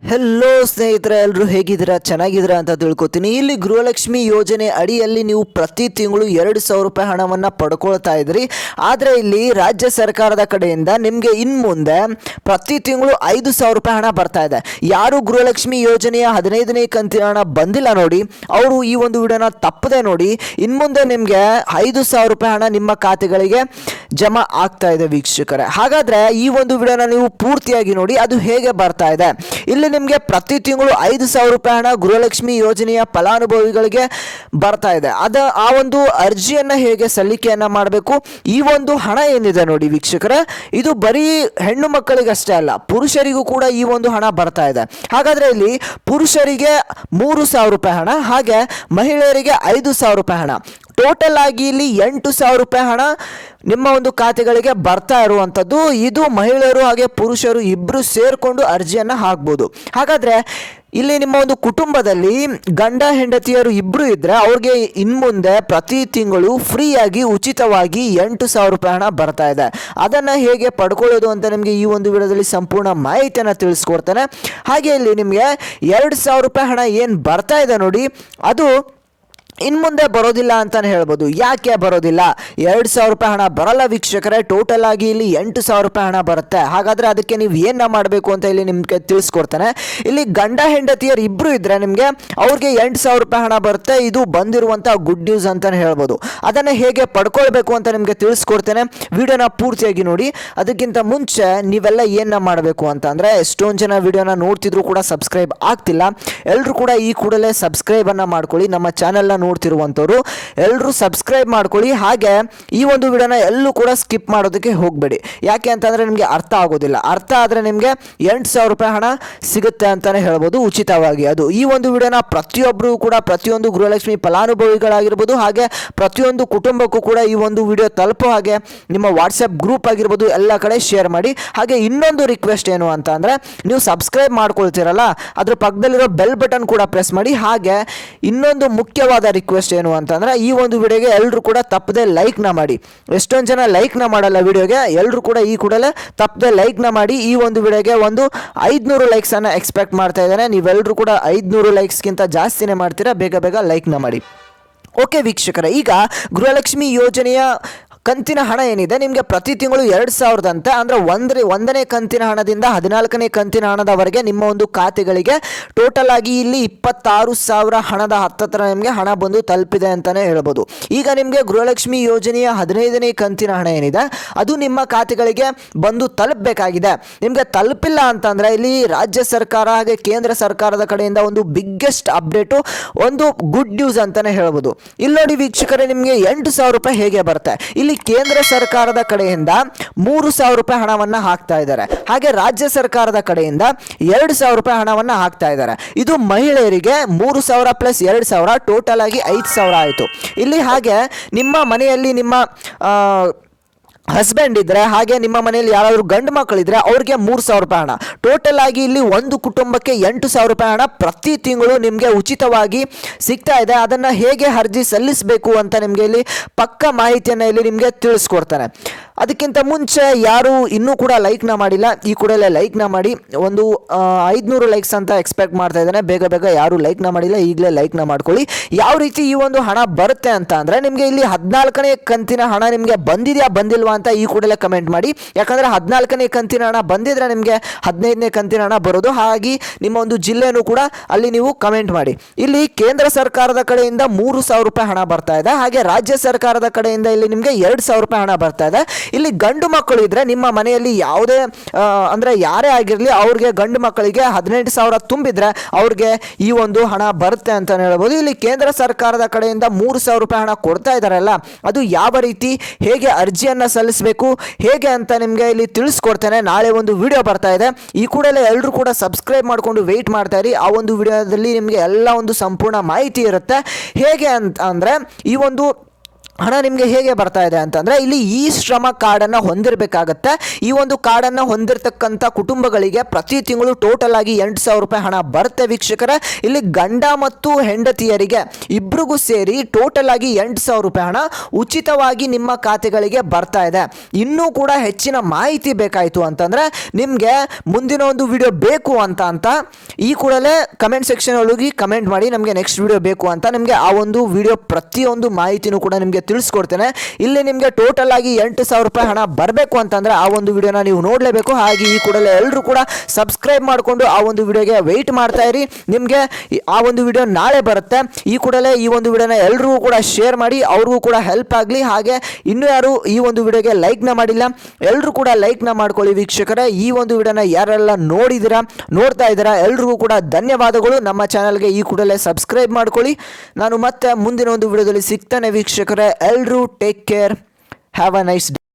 Hello ಸ್ನೇಹಿತರೆ, ಎಲ್ಲರೂ ಹೇಗಿದ್ದೀರಾ? ಚೆನ್ನಾಗಿದ್ದೀರಾ ಅಂತ ತಿಳ್ಕೊತೀನಿ. ಇಲ್ಲಿ ಗೃಹಲಕ್ಷ್ಮಿ ಯೋಜನೆ ಅಡಿಯಲ್ಲಿ ನೀವು ಪ್ರತಿ ತಿಂಗಳು 2,000 ರೂಪಾಯಿ ಹಣವನ್ನು ಪಡ್ಕೊಳ್ತಾ ಇದ್ರಿ. ಆದರೆ ಇಲ್ಲಿ ರಾಜ್ಯ ಸರ್ಕಾರದ ಕಡೆಯಿಂದ ನಿಮಗೆ ಇನ್ನು ಮುಂದೆ ಪ್ರತಿ ತಿಂಗಳು 5,000 ರೂಪಾಯಿ ಹಣ ಬರ್ತಾ ಇದೆ. ಯಾರು ಗೃಹಲಕ್ಷ್ಮಿ ಯೋಜನೆಯ 15ನೇ ಕಂತಿನ ಹಣ ಬಂದಿಲ್ಲ ನೋಡಿ, ಅವರು ಈ ಒಂದು ವಿಡಿಯೋನ ತಪ್ಪದೆ ನೋಡಿ. ಇನ್ನು ಮುಂದೆ ನಿಮಗೆ 5,000 ರೂಪಾಯಿ ಹಣ ನಿಮ್ಮ ಖಾತೆಗಳಿಗೆ ಜಮಾ ಆಗ್ತಾ ಇದೆ ವೀಕ್ಷಕರೇ. ಹಾಗಾದರೆ ಈ ಒಂದು ವಿಡಿಯೋನ ನೀವು ಪೂರ್ತಿಯಾಗಿ ನೋಡಿ, ಅದು ಹೇಗೆ ಬರ್ತಾ ಇದೆ. ಇಲ್ಲಿ ನಿಮಗೆ ಪ್ರತಿ ತಿಂಗಳು 5,000 ರೂಪಾಯಿ ಹಣ ಗೃಹಲಕ್ಷ್ಮಿ ಯೋಜನೆಯ ಫಲಾನುಭವಿಗಳಿಗೆ ಬರ್ತಾ ಇದೆ. ಆ ಒಂದು ಅರ್ಜಿಯನ್ನು ಹೇಗೆ ಸಲ್ಲಿಕೆಯನ್ನು ಮಾಡಬೇಕು, ಈ ಒಂದು ಹಣ ಏನಿದೆ ನೋಡಿ ವೀಕ್ಷಕರೇ, ಇದು ಬರೀ ಹೆಣ್ಣು ಮಕ್ಕಳಿಗಷ್ಟೇ ಅಲ್ಲ, ಪುರುಷರಿಗೂ ಕೂಡ ಈ ಒಂದು ಹಣ ಬರ್ತಾ ಇದೆ. ಹಾಗಾದರೆ ಇಲ್ಲಿ ಪುರುಷರಿಗೆ 3,000 ರೂಪಾಯಿ ಹಣ, ಹಾಗೆ ಮಹಿಳೆಯರಿಗೆ 5,000 ರೂಪಾಯಿ ಹಣ, ಟೋಟಲ್ ಆಗಿ ಇಲ್ಲಿ 8,000 ರೂಪಾಯಿ ಹಣ ನಿಮ್ಮ ಒಂದು ಖಾತೆಗಳಿಗೆ ಬರ್ತಾ ಇರುವಂಥದ್ದು. ಇದು ಮಹಿಳೆಯರು ಹಾಗೆ ಪುರುಷರು ಇಬ್ಬರು ಸೇರಿಕೊಂಡು ಅರ್ಜಿಯನ್ನು ಹಾಕ್ಬೋದು. ಹಾಗಾದರೆ ಇಲ್ಲಿ ನಿಮ್ಮ ಒಂದು ಕುಟುಂಬದಲ್ಲಿ ಗಂಡ ಹೆಂಡತಿಯರು ಇಬ್ಬರು ಇದ್ದರೆ ಅವ್ರಿಗೆ ಇನ್ನು ಮುಂದೆ ಪ್ರತಿ ತಿಂಗಳು ಫ್ರೀಯಾಗಿ ಉಚಿತವಾಗಿ 8,000 ರೂಪಾಯಿ ಹಣ ಬರ್ತಾ ಇದೆ. ಅದನ್ನು ಹೇಗೆ ಪಡ್ಕೊಳ್ಳೋದು ಅಂತ ನಿಮಗೆ ಈ ಒಂದು ವಿಡಿಯೋದಲ್ಲಿ ಸಂಪೂರ್ಣ ಮಾಹಿತಿಯನ್ನು ತಿಳಿಸ್ಕೊಡ್ತೇನೆ. ಹಾಗೆ ಇಲ್ಲಿ ನಿಮಗೆ 2,000 ರೂಪಾಯಿ ಹಣ ಏನು ಬರ್ತಾ ಇದೆ ನೋಡಿ, ಅದು ಇನ್ನು ಮುಂದೆ ಬರೋದಿಲ್ಲ ಅಂತಲೇ ಹೇಳ್ಬೋದು. ಯಾಕೆ ಬರೋದಿಲ್ಲ? 2,000 ರೂಪಾಯಿ ಹಣ ಬರಲ್ಲ ವೀಕ್ಷಕರೇ, ಟೋಟಲ್ ಆಗಿ ಇಲ್ಲಿ 8,000 ರೂಪಾಯಿ ಹಣ ಬರುತ್ತೆ. ಹಾಗಾದರೆ ಅದಕ್ಕೆ ನೀವು ಏನು ಮಾಡಬೇಕು ಅಂತ ಇಲ್ಲಿ ನಿಮಗೆ ತಿಳಿಸ್ಕೊಡ್ತೇನೆ. ಇಲ್ಲಿ ಗಂಡ ಹೆಂಡತಿಯರು ಇಬ್ಬರು ಇದ್ದರೆ ನಿಮಗೆ ಅವ್ರಿಗೆ 8,000 ರೂಪಾಯಿ ಹಣ ಬರುತ್ತೆ. ಇದು ಬಂದಿರುವಂಥ ಗುಡ್ ನ್ಯೂಸ್ ಅಂತಲೇ ಹೇಳ್ಬೋದು. ಅದನ್ನು ಹೇಗೆ ಪಡ್ಕೊಳ್ಬೇಕು ಅಂತ ನಿಮಗೆ ತಿಳಿಸ್ಕೊಡ್ತೇನೆ. ವಿಡಿಯೋನ ಪೂರ್ತಿಯಾಗಿ ನೋಡಿ. ಅದಕ್ಕಿಂತ ಮುಂಚೆ ನೀವೆಲ್ಲ ಏನು ಮಾಡಬೇಕು ಅಂತಂದರೆ, ಎಷ್ಟೊಂದು ಜನ ವಿಡಿಯೋನ ನೋಡ್ತಿದ್ರು ಕೂಡ ಸಬ್ಸ್ಕ್ರೈಬ್ ಆಗ್ತಿಲ್ಲ. ಎಲ್ಲರೂ ಕೂಡ ಈ ಕೂಡಲೇ ಸಬ್ಸ್ಕ್ರೈಬನ್ನು ಮಾಡ್ಕೊಳ್ಳಿ. ನಮ್ಮ ಚಾನಲ್ನ ನೋಡ್ತಿರುವಂಥವ್ರು ಎಲ್ಲರೂ ಸಬ್ಸ್ಕ್ರೈಬ್ ಮಾಡ್ಕೊಳ್ಳಿ. ಹಾಗೆ ಈ ಒಂದು ವಿಡಿಯೋನ ಎಲ್ಲೂ ಕೂಡ ಸ್ಕಿಪ್ ಮಾಡೋದಕ್ಕೆ ಹೋಗಬೇಡಿ. ಯಾಕೆ ಅಂತಂದರೆ ನಿಮಗೆ ಅರ್ಥ ಆಗೋದಿಲ್ಲ. ಅರ್ಥ ಆದರೆ ನಿಮಗೆ 8,000 ರೂಪಾಯಿ ಹಣ ಸಿಗುತ್ತೆ ಅಂತಲೇ ಹೇಳ್ಬೋದು ಉಚಿತವಾಗಿ. ಅದು ಈ ಒಂದು ವಿಡಿಯೋನ ಪ್ರತಿಯೊಬ್ಬರು ಕೂಡ, ಪ್ರತಿಯೊಂದು ಗೃಹಲಕ್ಷ್ಮಿ ಫಲಾನುಭವಿಗಳಾಗಿರ್ಬೋದು, ಹಾಗೆ ಪ್ರತಿಯೊಂದು ಕುಟುಂಬಕ್ಕೂ ಕೂಡ ಈ ಒಂದು ವಿಡಿಯೋ ತಲುಪೋ ಹಾಗೆ ನಿಮ್ಮ ವಾಟ್ಸಪ್ ಗ್ರೂಪ್ ಆಗಿರ್ಬೋದು ಎಲ್ಲ ಕಡೆ ಶೇರ್ ಮಾಡಿ. ಹಾಗೆ ಇನ್ನೊಂದು ರಿಕ್ವೆಸ್ಟ್ ಏನು ಅಂತ ಅಂದರೆ, ನೀವು ಸಬ್ಸ್ಕ್ರೈಬ್ ಮಾಡ್ಕೊಳ್ತೀರಲ್ಲ, ಅದ್ರ ಪಕ್ಕದಲ್ಲಿರೋ ಬೆಲ್ ಬಟನ್ ಕೂಡ ಪ್ರೆಸ್ ಮಾಡಿ. ಹಾಗೆ ಇನ್ನೊಂದು ಮುಖ್ಯವಾದ ರಿಕ್ವೆಸ್ಟ್ ಏನು ಅಂತಂದ್ರೆ, ಈ ಒಂದು ವಿಡಿಯೋಗೆ ಎಲ್ಲರೂ ಕೂಡ ತಪ್ಪದೆ ಲೈಕ್ನ ಮಾಡಿ. ಎಷ್ಟೊಂದು ಜನ ಲೈಕ್ನ ಮಾಡಲ್ಲ ವಿಡಿಯೋಗೆ, ಎಲ್ಲರೂ ಕೂಡ ಈ ಕೂಡಲೇ ತಪ್ಪದೆ ಲೈಕ್ನ ಮಾಡಿ. ಈ ಒಂದು ವಿಡಿಯೋಗೆ ಒಂದು 500 ಲೈಕ್ಸನ್ನು ಎಕ್ಸ್ಪೆಕ್ಟ್ ಮಾಡ್ತಾ ಇದ್ದೇನೆ. ನೀವೆಲ್ಲರೂ ಕೂಡ 500 ಲೈಕ್ಸ್ಗಿಂತ ಜಾಸ್ತಿನೇ ಮಾಡ್ತೀರಾ. ಬೇಗ ಬೇಗ ಲೈಕ್ನ ಮಾಡಿ. ಓಕೆ ವೀಕ್ಷಕರೇ, ಈಗ ಗೃಹಲಕ್ಷ್ಮಿ ಯೋಜನೆಯ ಕಂತಿನ ಹಣ ಏನಿದೆ ನಿಮಗೆ ಪ್ರತಿ ತಿಂಗಳು 2,000 ಅಂತೆ. ಅಂದರೆ ಒಂದನೇ ಕಂತಿನ ಹಣದಿಂದ 14ನೇ ಕಂತಿನ ಹಣದವರೆಗೆ ನಿಮ್ಮ ಒಂದು ಖಾತೆಗಳಿಗೆ ಟೋಟಲ್ ಆಗಿ ಇಲ್ಲಿ 26,000 ಹಣದ ಹತ್ತತ್ರ ನಿಮಗೆ ಹಣ ಬಂದು ತಲುಪಿದೆ ಅಂತಲೇ ಹೇಳ್ಬೋದು. ಈಗ ನಿಮಗೆ ಗೃಹಲಕ್ಷ್ಮಿ ಯೋಜನೆಯ 15ನೇ ಕಂತಿನ ಹಣ ಏನಿದೆ ಅದು ನಿಮ್ಮ ಖಾತೆಗಳಿಗೆ ಬಂದು ತಲುಪಬೇಕಾಗಿದೆ. ನಿಮಗೆ ತಲುಪಿಲ್ಲ ಅಂತಂದರೆ ಇಲ್ಲಿ ರಾಜ್ಯ ಸರ್ಕಾರ ಹಾಗೆ ಕೇಂದ್ರ ಸರ್ಕಾರದ ಕಡೆಯಿಂದ ಒಂದು ಬಿಗ್ಗೆಸ್ಟ್ ಅಪ್ಡೇಟು, ಒಂದು ಗುಡ್ ನ್ಯೂಸ್ ಅಂತಲೇ ಹೇಳ್ಬೋದು. ಇಲ್ಲಿ ನೋಡಿ ವೀಕ್ಷಕರೇ, ನಿಮಗೆ 8,000 ರೂಪಾಯಿ ಹೇಗೆ ಬರುತ್ತೆ. ಇಲ್ಲಿ ಕೇಂದ್ರ ಸರ್ಕಾರದ ಕಡೆಯಿಂದ 3,000 ರೂಪಾಯಿ ಹಣವನ್ನು ಹಾಕ್ತಾ ಇದ್ದಾರೆ. ಹಾಗೆ ರಾಜ್ಯ ಸರ್ಕಾರದ ಕಡೆಯಿಂದ 2,000 ರೂಪಾಯಿ ಹಣವನ್ನು ಹಾಕ್ತಾ ಇದ್ದಾರೆ. ಇದು ಮಹಿಳೆಯರಿಗೆ 3,000 ಪ್ಲಸ್ 2,000 ಟೋಟಲ್ ಆಗಿ 5,000 ಆಯಿತು. ಇಲ್ಲಿ ಹಾಗೆ ನಿಮ್ಮ ಮನೆಯಲ್ಲಿ ನಿಮ್ಮ ಹಸ್ಬೆಂಡ್ ಇದ್ದರೆ, ಹಾಗೆ ನಿಮ್ಮ ಮನೆಯಲ್ಲಿ ಯಾರಾದರೂ ಗಂಡು ಮಕ್ಕಳಿದ್ರೆ ಅವ್ರಿಗೆ 3,000 ರೂಪಾಯಿ ಹಣ. ಟೋಟಲ್ ಆಗಿ ಇಲ್ಲಿ ಒಂದು ಕುಟುಂಬಕ್ಕೆ 8,000 ರೂಪಾಯಿ ಹಣ ಪ್ರತಿ ತಿಂಗಳು ನಿಮಗೆ ಉಚಿತವಾಗಿ ಸಿಗ್ತಾ ಇದೆ. ಅದನ್ನು ಹೇಗೆ ಅರ್ಜಿ ಸಲ್ಲಿಸಬೇಕು ಅಂತ ನಿಮಗೆ ಇಲ್ಲಿ ಪಕ್ಕ ಮಾಹಿತಿಯನ್ನು ಇಲ್ಲಿ ನಿಮಗೆ ತಿಳಿಸ್ಕೊಡ್ತಾನೆ. ಅದಕ್ಕಿಂತ ಮುಂಚೆ ಯಾರು ಇನ್ನೂ ಕೂಡ ಲೈಕ್ನ ಮಾಡಿಲ್ಲ, ಈ ಕೂಡಲೇ ಲೈಕ್ನ ಮಾಡಿ. ಒಂದು 500 ಲೈಕ್ಸ್ ಅಂತ ಎಕ್ಸ್ಪೆಕ್ಟ್ ಮಾಡ್ತಾ ಇದ್ದಾನೆ. ಬೇಗ ಬೇಗ ಯಾರು ಲೈಕ್ನ ಮಾಡಿಲ್ಲ ಈಗಲೇ ಲೈಕ್ನ ಮಾಡ್ಕೊಳ್ಳಿ. ಯಾವ ರೀತಿ ಈ ಒಂದು ಹಣ ಬರುತ್ತೆ ಅಂತ ಅಂದರೆ, ನಿಮಗೆ ಇಲ್ಲಿ 14ನೇ ಕಂತಿನ ಹಣ ನಿಮಗೆ ಬಂದಿದೆಯಾ ಬಂದಿಲ್ವಾ ಅಂತ ಈ ಕೂಡಲೇ ಕಮೆಂಟ್ ಮಾಡಿ. ಯಾಕಂದರೆ 14ನೇ ಕಂತಿನ ಹಣ ಬಂದಿದ್ರೆ ನಿಮಗೆ 15ನೇ ಕಂತಿನ ಹಣ ಬರೋದು. ಹಾಗಾಗಿ ನಿಮ್ಮ ಒಂದು ಜಿಲ್ಲೆನೂ ಕೂಡ ಅಲ್ಲಿ ನೀವು ಕಮೆಂಟ್ ಮಾಡಿ. ಇಲ್ಲಿ ಕೇಂದ್ರ ಸರ್ಕಾರದ ಕಡೆಯಿಂದ 3,000 ರೂಪಾಯಿ ಹಣ ಬರ್ತಾ ಇದೆ. ಹಾಗೆ ರಾಜ್ಯ ಸರ್ಕಾರದ ಕಡೆಯಿಂದ ಇಲ್ಲಿ ನಿಮಗೆ 2,000 ರೂಪಾಯಿ ಹಣ ಬರ್ತಾ ಇದೆ. ಇಲ್ಲಿ ಗಂಡು ಮಕ್ಕಳು ಇದ್ದರೆ ನಿಮ್ಮ ಮನೆಯಲ್ಲಿ ಯಾವುದೇ ಅಂದರೆ ಯಾರೇ ಆಗಿರಲಿ, ಅವ್ರಿಗೆ ಗಂಡು ಮಕ್ಕಳಿಗೆ 18,000 ತುಂಬಿದ್ರೆ ಅವ್ರಿಗೆ ಈ ಒಂದು ಹಣ ಬರುತ್ತೆ ಅಂತ ಹೇಳ್ಬೋದು. ಇಲ್ಲಿ ಕೇಂದ್ರ ಸರ್ಕಾರದ ಕಡೆಯಿಂದ 3,000 ರೂಪಾಯಿ ಹಣ ಕೊಡ್ತಾ ಇದ್ದಾರಲ್ಲ, ಅದು ಯಾವ ರೀತಿ ಹೇಗೆ ಅರ್ಜಿಯನ್ನು ಸಲ್ಲಿಸಬೇಕು ಹೇಗೆ ಅಂತ ನಿಮಗೆ ಇಲ್ಲಿ ತಿಳಿಸ್ಕೊಡ್ತೇನೆ. ನಾಳೆ ಒಂದು ವಿಡಿಯೋ ಬರ್ತಾ ಇದೆ. ಈ ಕೂಡಲೇ ಎಲ್ಲರೂ ಕೂಡ ಸಬ್ಸ್ಕ್ರೈಬ್ ಮಾಡಿಕೊಂಡು ವೆಯ್ಟ್ ಮಾಡ್ತಾ ಇರಿ. ಆ ಒಂದು ವಿಡಿಯೋದಲ್ಲಿ ನಿಮಗೆ ಎಲ್ಲ ಒಂದು ಸಂಪೂರ್ಣ ಮಾಹಿತಿ ಇರುತ್ತೆ. ಹೇಗೆ ಅಂತ ಅಂದರೆ, ಈ ಒಂದು ಹಣ ನಿಮಗೆ ಹೇಗೆ ಬರ್ತಾ ಇದೆ ಅಂತಂದರೆ ಇಲ್ಲಿ ಈ ಶ್ರಮ ಕಾರ್ಡನ್ನು ಹೊಂದಿರಬೇಕಾಗತ್ತೆ. ಈ ಒಂದು ಕಾರ್ಡನ್ನು ಹೊಂದಿರತಕ್ಕಂಥ ಕುಟುಂಬಗಳಿಗೆ ಪ್ರತಿ ತಿಂಗಳು ಟೋಟಲ್ ಆಗಿ 8,000 ರೂಪಾಯಿ ಹಣ ಬರುತ್ತೆ ವೀಕ್ಷಕರೇ. ಇಲ್ಲಿ ಗಂಡ ಮತ್ತು ಹೆಂಡತಿಯರಿಗೆ ಇಬ್ಬರಿಗೂ ಸೇರಿ ಟೋಟಲ್ ಆಗಿ 8,000 ರೂಪಾಯಿ ಹಣ ಉಚಿತವಾಗಿ ನಿಮ್ಮ ಖಾತೆಗಳಿಗೆ ಬರ್ತಾ ಇದೆ. ಇನ್ನೂ ಕೂಡ ಹೆಚ್ಚಿನ ಮಾಹಿತಿ ಬೇಕಾಯಿತು ಅಂತಂದರೆ ನಿಮಗೆ ಮುಂದಿನ ಒಂದು ವಿಡಿಯೋ ಬೇಕು ಅಂತ ಈ ಕೂಡಲೇ ಕಮೆಂಟ್ ಸೆಕ್ಷನ್ ಒಳಗೆ ಕಮೆಂಟ್ ಮಾಡಿ ನಮಗೆ ನೆಕ್ಸ್ಟ್ ವಿಡಿಯೋ ಬೇಕು ಅಂತ. ನಿಮಗೆ ಆ ಒಂದು ವಿಡಿಯೋ ಪ್ರತಿಯೊಂದು ಮಾಹಿತಿನೂ ಕೂಡ ನಿಮಗೆ ತಿಳಿಸ್ಕೊಡ್ತೇನೆ. ಇಲ್ಲಿ ನಿಮಗೆ ಟೋಟಲ್ ಆಗಿ 8,000 ರೂಪಾಯಿ ಹಣ ಬರಬೇಕು ಅಂತಂದರೆ ಆ ಒಂದು ವಿಡಿಯೋನ ನೀವು ನೋಡಲೇಬೇಕು. ಹಾಗೆ ಈ ಕೂಡಲೇ ಎಲ್ಲರೂ ಕೂಡ ಸಬ್ಸ್ಕ್ರೈಬ್ ಮಾಡಿಕೊಂಡು ಆ ಒಂದು ವಿಡಿಯೋಗೆ ವೆಯ್ಟ್ ಮಾಡ್ತಾ ಇರಿ. ನಿಮಗೆ ಆ ಒಂದು ವಿಡಿಯೋ ನಾಳೆ ಬರುತ್ತೆ. ಈ ಕೂಡಲೇ ಈ ಒಂದು ವಿಡಿಯೋನ ಎಲ್ಲರಿಗೂ ಕೂಡ ಶೇರ್ ಮಾಡಿ, ಅವ್ರಿಗೂ ಕೂಡ ಹೆಲ್ಪ್ ಆಗಲಿ. ಹಾಗೆ ಇನ್ನೂ ಯಾರು ಈ ಒಂದು ವಿಡಿಯೋಗೆ ಲೈಕ್ನ ಮಾಡಿಲ್ಲ ಎಲ್ಲರೂ ಕೂಡ ಲೈಕ್ನ ಮಾಡ್ಕೊಳ್ಳಿ ವೀಕ್ಷಕರೇ. ಈ ಒಂದು ವಿಡಿಯೋನ ಯಾರೆಲ್ಲ ನೋಡ್ತಾ ಇದ್ದೀರಾ ಎಲ್ರಿಗೂ ಕೂಡ ಧನ್ಯವಾದಗಳು. ನಮ್ಮ ಚಾನಲ್ಗೆ ಈ ಕೂಡಲೇ ಸಬ್ಸ್ಕ್ರೈಬ್ ಮಾಡ್ಕೊಳ್ಳಿ. ನಾನು ಮತ್ತೆ ಮುಂದಿನ ಒಂದು ವಿಡಿಯೋದಲ್ಲಿ ಸಿಗ್ತಾನೆ ವೀಕ್ಷಕರೇ. ಎಲ್ಲರೂ take care, have a nice day.